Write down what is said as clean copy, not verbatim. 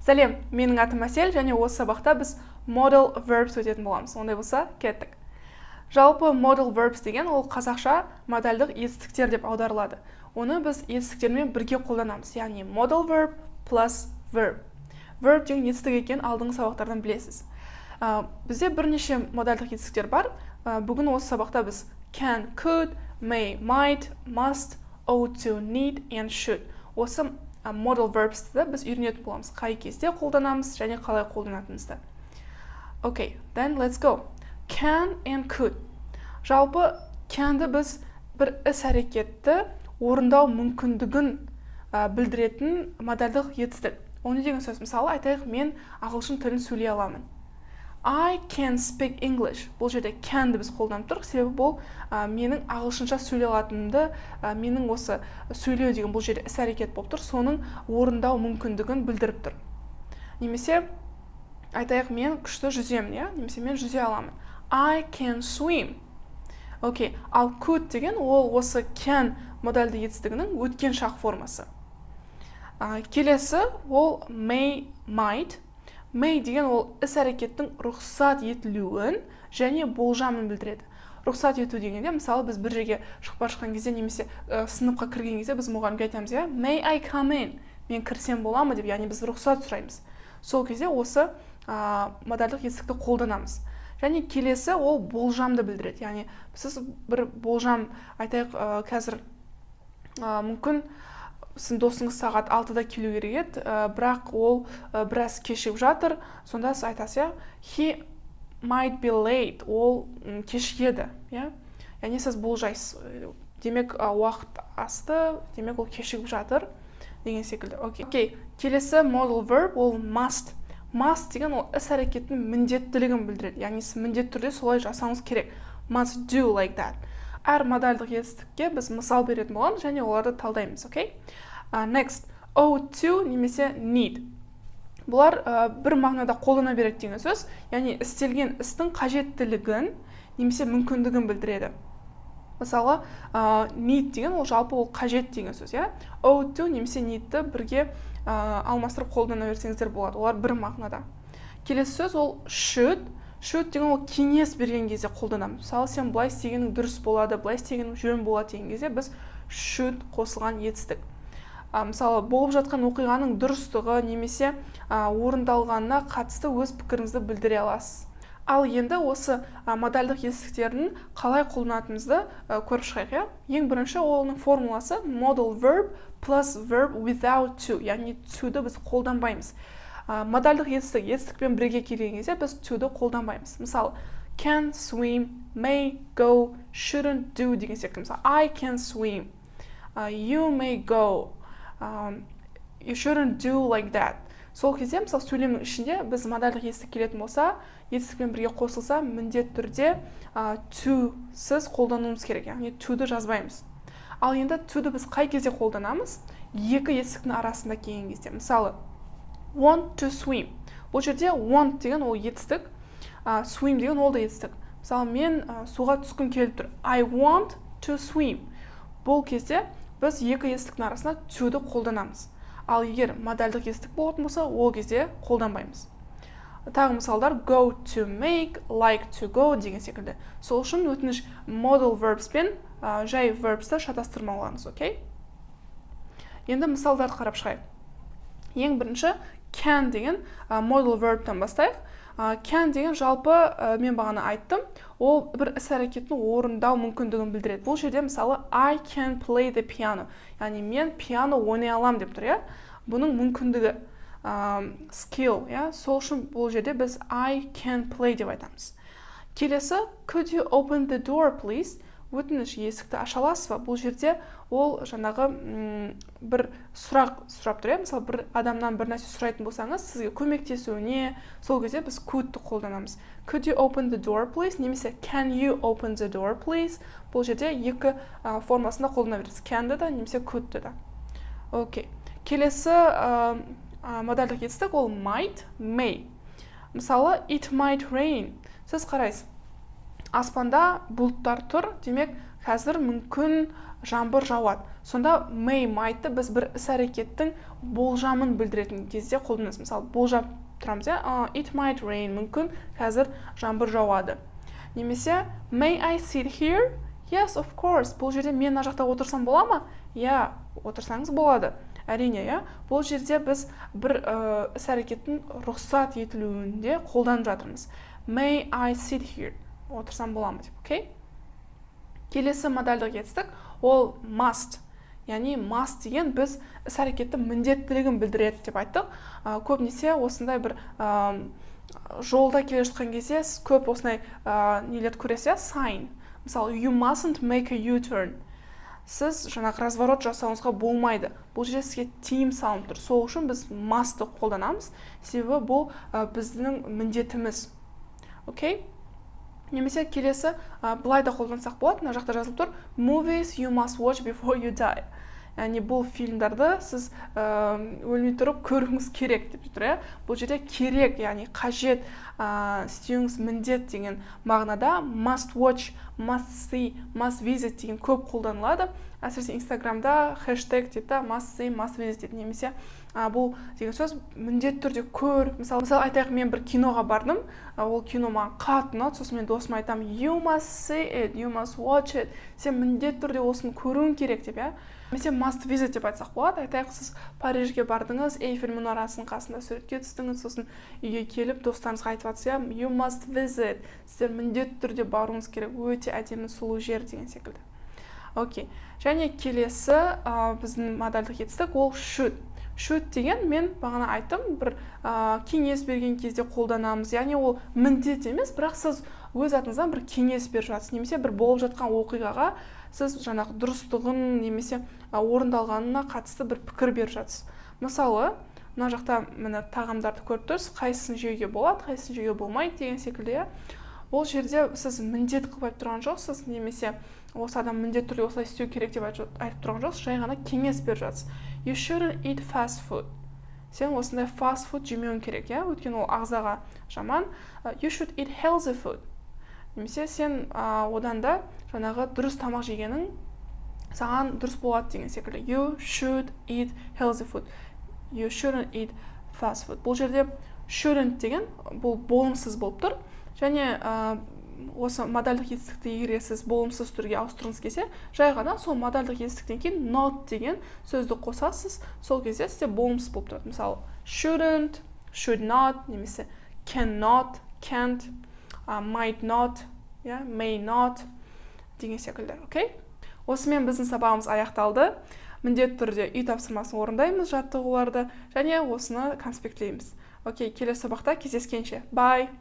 Сәлем, менің атым Әсел, және осы сабақта біз modal verbs өтетін боламыз. Ондай болса, кеттік. Жалпы modal verbs деген ол қазақша модальдық етістіктер деп аударылады. Оны біз етістіктермен бірге қолданамыз. Яғни modal verb plus verb. Verb деген етістік екен алдыңғы сабақтардан білесіз. Бізде бірнеше модальдық етістіктер бар. Бүгін осы сабақта біз can, could, may, might, must, ought to, need and should. Осы modal verbs'ті біз үйренетін боламыз. Қай кезде қолданамыз және қалай қолданатынымызды. Okay, then let's go. Can and could. Жалпы can'ді біз бір іс-әрекетті орындау мүмкіндігін білдіретін модальдық етістік. Оны деген сөз, мысалы айтайық, мен ағылшын тілін сөйлей аламын. I can speak English. Бұл жерде can'ді біз қолданып тұрық, себебі бұл менің ағылшынша сөйлей алатынымды, менің осы сөйлеу деген бұл жерде іс-әрекет болып тұр, соның орындау мүмкіндігін білдіріп тұр. Немесе айтайық, мен күшті жүземін, немесе мен жүзе аламын. I can swim. Окей, ал could деген ол осы can модальды етістігінің өткен шақ формасы. Келесі ол may, might. May деген ол іс-әрекеттің рұқсат етілуін және болжамын білдіреді. Рұқсат ету дегенде, мысалы, біз бір жерге шықпа шыққан кезде, немесе сыныпқа кірген кезде біз мұғалімге айтамыз, May I come in? Мен кірсем бола ма деп, яғни біз рұқсат сұраймыз. Сол кезде осы модальдық етістікті қолданамыз. Және келесі ол болжамды білдіреді. Яғни сіз бір болжам айтайық, қазір мүмкін сіздің досыңыз сағат 6-да келу керек еді, бірақ ол біраз кешігіп жатыр. Сонда сіз айтасыз, he might be late, ол кешігеді, яғни сіз болжайсыз. Демек уақыт асты, демек ол кешігіп жатыр деген секілді. Окей. Келесі modal verb ол must. Must деген ол іс-әрекеттің міндеттілігін білдіреді. Яғни сіз міндетті түрде солай жасауыңыз керек. Must do like that. Әр модальдық етістікке біз мысал беретін боламыз және оларды талдаймыз, окей? Next, ought to немесе need. Бұлар бір мағынада қолдана береді деген сөз, яғни істелген істің қажеттілігін немесе мүмкіндігін білдіреді. Мысалы, need деген ол жалпы ол қажет деген сөз, ought to немесе needті бірге алмастырып қолдана берсеңіздер болады. Олар бір мағынада. Келесі сөз ол should. Should деген ол кеңес берген кезде қолданамыз. Мысалы, сен былай істегенің дұрыс болады, былай істегенің жөн болады деген кезде біз should қосылған етістік. Мысалы, болып жатқан оқиғаның дұрыстығы немесе орындалғанына қатысты өз пікіріңізді білдіре аласыз. Ал енді осы модальдық етістіктердің қалай қолданатынымызды көріп шығайық. Ең бірінші оның формуласы modal verb plus verb without to, яғни to-ды біз қолданбаймыз. Модальдық етістікпен бірге келген кезде біз to-ды қолданбаймыз. Мысалы, can swim, may go, shouldn't do деген секілді. Мысалы, I can swim, you may go, you shouldn't do like that. Сол кезде, мысалы, сөйлемнің ішінде біз модальдық етістік келетін болса, етістікпен бірге қосылса, міндетті түрде to-сіз қолдануымыз керек, яғни to-ды жазбаймыз. Ал енді to-ды біз қай кезде қолданамыз? Екі етістіктің арасында келген кезде. Мысалы, want to swim. Бұл жерде want деген ол етістік, swim деген ол да етістік. Мысалы, мен суға түскім келіп тұр. I want to swim. Бұл кезде біз екі етістіктің арасында to-ды қолданамыз. Ал егер модальдық етістік болатын болса, ол кезде қолданбаймыз. Тағы мысалдар go to make, like to go деген секілді. Сол үшін өтініш modal verbs пен жай verbs'ті шатастырмауларыңыз, окей? Енді мысалдарды қарап шығайық. Ең бірінші can деген modal verb'тан бастайық. Can деген жалпы мен бағана айттым, ол бір іс-әрекеттің орындау мүмкіндігін білдіреді. Бұл жерде мысалы I can play the piano, яғни мен пиано ойнай алам деп тұр, Бұның мүмкіндігі skill, сол үшін бұл жерде біз I can play деп айтамыз. Келесі, could you open the door, please? Өтініш есікті аша аласыз ба? Бұл жерде ол жаңағы бір сұрақ сұрап тұр, мысалы бір адамнан бір нәрсе сұрайтын болсаңыз, сізге көмектесуіне, сол кезде біз could'ты қолданамыз. Could you open the door, please? Немесе can you open the door, please? Бұл жерде екі формасында қолдана бересіз. Can'ді да, немесе could'ты да. Окей. Келесі модальдық етістік ол might, may. Мысалы, it might rain. Сіз қарайсыз. Аспанда бұлттар тұр, демек қазір мүмкін жаңбыр жауады. Сонда may might'ты біз бір іс-әрекеттің болжамын білдіретін кезде қолданамыз. Мысалы, болжап тұрамыз, it might rain, мүмкін қазір жаңбыр жауады. Немесе may I sit here? Yes, of course. Бұл жерде мен мына жақта отырсам бола ма? Иә, отырсаңыз болады. Әрине, бұл жерде біз бір іс-әрекеттің рұқсат етілуінде қолданып жатырмыз. May I sit here? Отырсам бола ма деп, окей? Келесі модальдық етістік ол must. Яғни must деген біз іс-әрекеттің міндеттілігін білдіреді деп айттық. Көбінесе осындай бір жолда келе жатқан кезде сіз көп осындай нелерді көресіз, sign. Мысалы, you mustn't make a U-turn. Сіз жаңағы разворот жасауыңызға болмайды. Бұл жерде сізге тиым салынып тұр. Сол үшін біз must'ты қолданамыз. Себебі бұл біздің міндетіміз. Окей? Немесе келесі былай да қолдансақ болады. Мына жақта жазылып тұр. Movies you must watch before you die. Яғни бұл фильмдарды сіз өлмей тұрып көруіңіз керек деп тұр. Бұл жерде керек, яғни қажет, істеуіңіз міндет деген мағынада must watch, must see, must visit деген көп қолданылады. Әсіресе Инстаграмда хэштег дейді, must see, must visit дейді. Немесе бұл деген сөз міндет түрде көр. Мысалы айтайық, мен бір киноға бардым, ол кино маған қатты ұнады, сосын мен досыма айтамын, you must see it, you must watch it. Сен міндет түрде осыны көруің керек деп, Немесе must visit деп айтсақ болады. Айтайық, сіз Парижге бардыңыз, Эйфель мұнарасының қасында суретке түстіңіз, сосын үйге келіп достарыңызға айтып жатсыз, you must visit. Сіздер міндетті түрде баруыңыз керек, өте әдемі сұлу жер деген секілді. Окей. Және келесі біздің модальдық етістік ол should. Should деген мен бағана айттым, бір кеңес берген кезде қолданамыз. Яғни ол міндет емес, бірақ сіз өз атыңыздан бір кеңес беріп жатсыз, немесе бір болып жатқан оқиғаға сіз жаңағы дұрыстығын немесе орындалғанына қатысты бір пікір беріп жатсыз. Мысалы, мына жақта міне тағамдарды көріп тұрсыз, қайсысын жеуге болады, қайсысын жеуге болмайды деген секілді. Ол жерде сіз міндет қылып айтып тұрған жоқсыз, немесе осы адам міндетті түрде осылай істеу керек деп айтып тұрған жоқсыз, жай ғана кеңес беріп жатсыз. You shouldn't eat fast food. Сен осындай fast food жемеуің керек, өйткені ол ағзаға жаман. You should eat healthy food. Немесе сен одан да жаңағы дұрыс тамақ жегенің саған дұрыс болады деген секілді. You should eat healthy food. You shouldn't eat fast food. Бұл жерде shouldn't деген бұл болымсыз болып тұр. Және осы модальдық етістікті егер сіз болымсыз түрге ауыстырғыңыз келсе, жай ғана сол модальдық етістіктен кейін not деген сөзді қосасыз, сол кезде сізде болымсыз болып тұрады. Мысалы, shouldn't, should not, немесе cannot, can't, might not, may not деген секілді, окей? Осымен біздің сабағымыз аяқталды. Міндетті түрде үй тапсырмасын орындаймыз, жаттығуларды, және осыны конспектлейміз. Окей, келесі сабақта кездескенше. Bye!